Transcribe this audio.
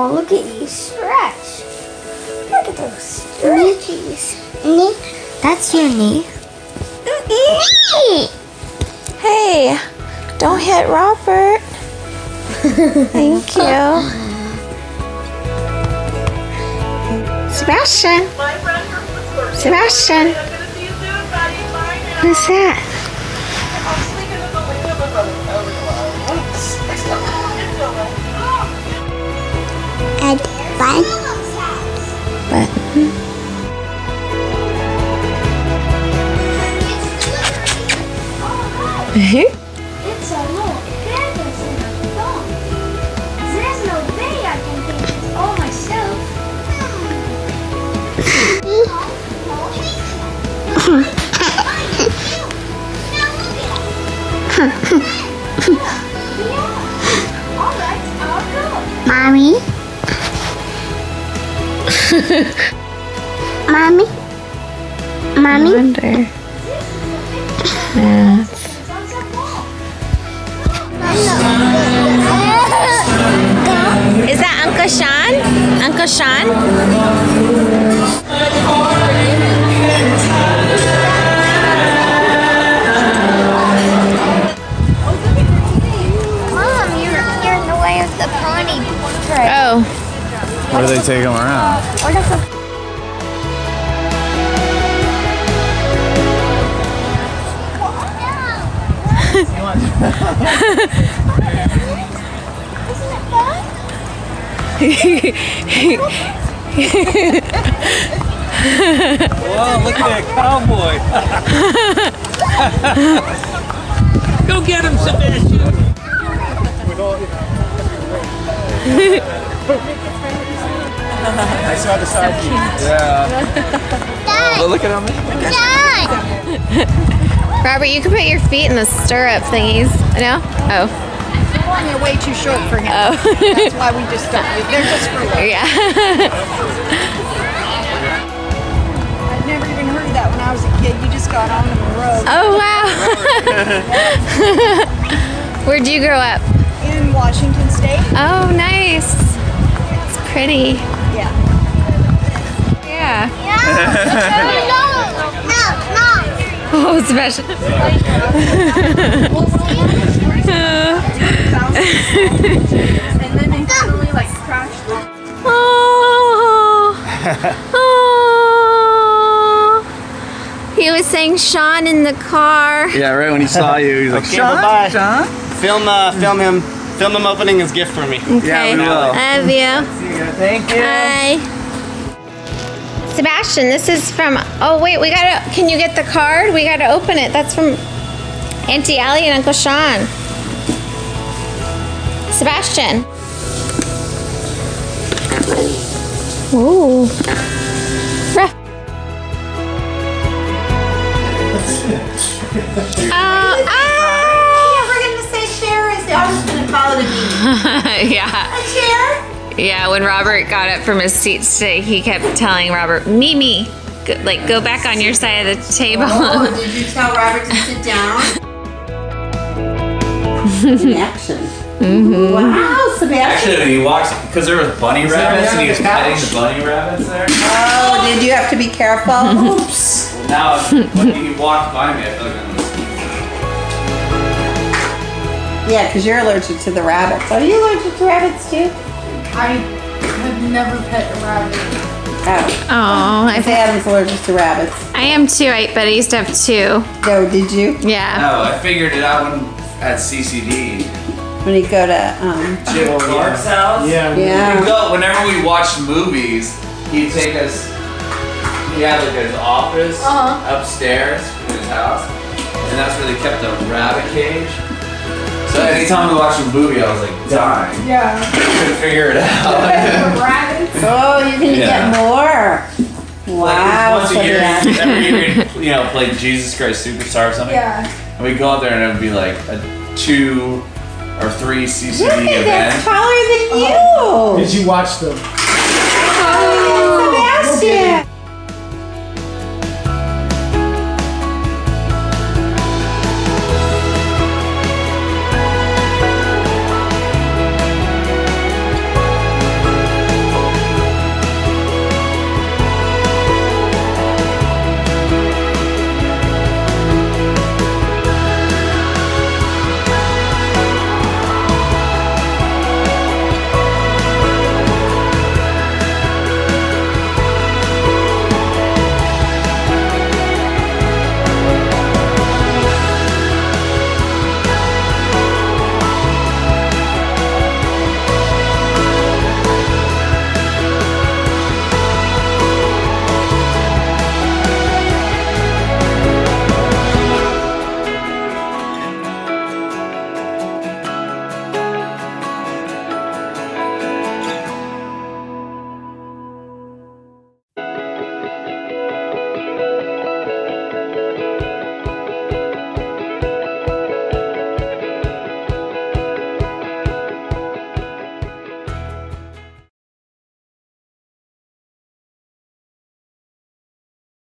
Oh, look at you stretch. Look at those stretchies. Knee. That's your knee. Knee. Hey, don't hit Robert. Thank you. Sebastian. Sebastian. Who's that? And fun. Button. It's a little canvas in a phone. There's no way I can paint this all myself. Alright, I'll go. Mommy? Mommy? Mommy? I wonder. Yeah. Is that Uncle Sean? Uncle Sean? Mom, you're in the way of the pony tray. Oh. Where do they take them around? Where does the Whoa, look at that cowboy. Go get him, Sebastian. I saw the side view. Yeah. Oh, look at him. Robert, you can put your feet in the stirrup thingies. No? Oh. They're way too short for him. Oh. That's why we just don't. They're just for work. Yeah. I've never even heard of that when I was a kid. You just got on them and rode. Oh, wow. Where'd you grow up? In Washington State. Oh, nice. It's pretty. Yeah. Yeah. No. Oh, Sebastian. And then they finally like crashed. Oh. Oh. He was saying Sean in the car. Yeah, right when he saw you, he's like, Okay, Sean, bye-bye. Sean? Film him opening his gift for me. Okay. Yeah, we will. Love you. Thank you. Hi. Sebastian, this is from, oh wait, can you get the card? We gotta open it. That's from Auntie Allie and Uncle Sean. Sebastian. Ooh. Ruff. We're gonna say share is. I'm just gonna call it a meeting. Yeah. A share. Yeah, when Robert got up from his seat today, he kept telling Robert, Mimi, go back on your side of the table. Oh, did you tell Robert to sit down? In action. Wow, Sebastian. Actually, when he walks, because there was bunny rabbits and he was petting the bunny rabbits there. Oh, did you have to be careful? Oops. Now, when he walked by me, I feel like I'm gonna Yeah, because you're allergic to the rabbits. Are you allergic to rabbits too? I have never pet a rabbit. Oh. Oh, Because Adam's allergic to rabbits. I am too, but I used to have two. Oh, did you? Yeah. No, I figured it out at CCD. When you go to, Jim Clark's house? Yeah. yeah. Whenever we watched movies, he'd take us, he had like his office upstairs in his house, and that's where they kept the rabbit cage. So anytime we watched a movie, I was like dying. Yeah. Couldn't figure it out. Rabbits. Oh, you're going to Yeah. get more. Wow. Like once a year, Sebastian. every year, we'd play Jesus Christ Superstar or something. Yeah. And we'd go out there and it would be like a 2 or 3 CCD Look at that's event. taller than you. Did you watch them? Oh, Sebastian.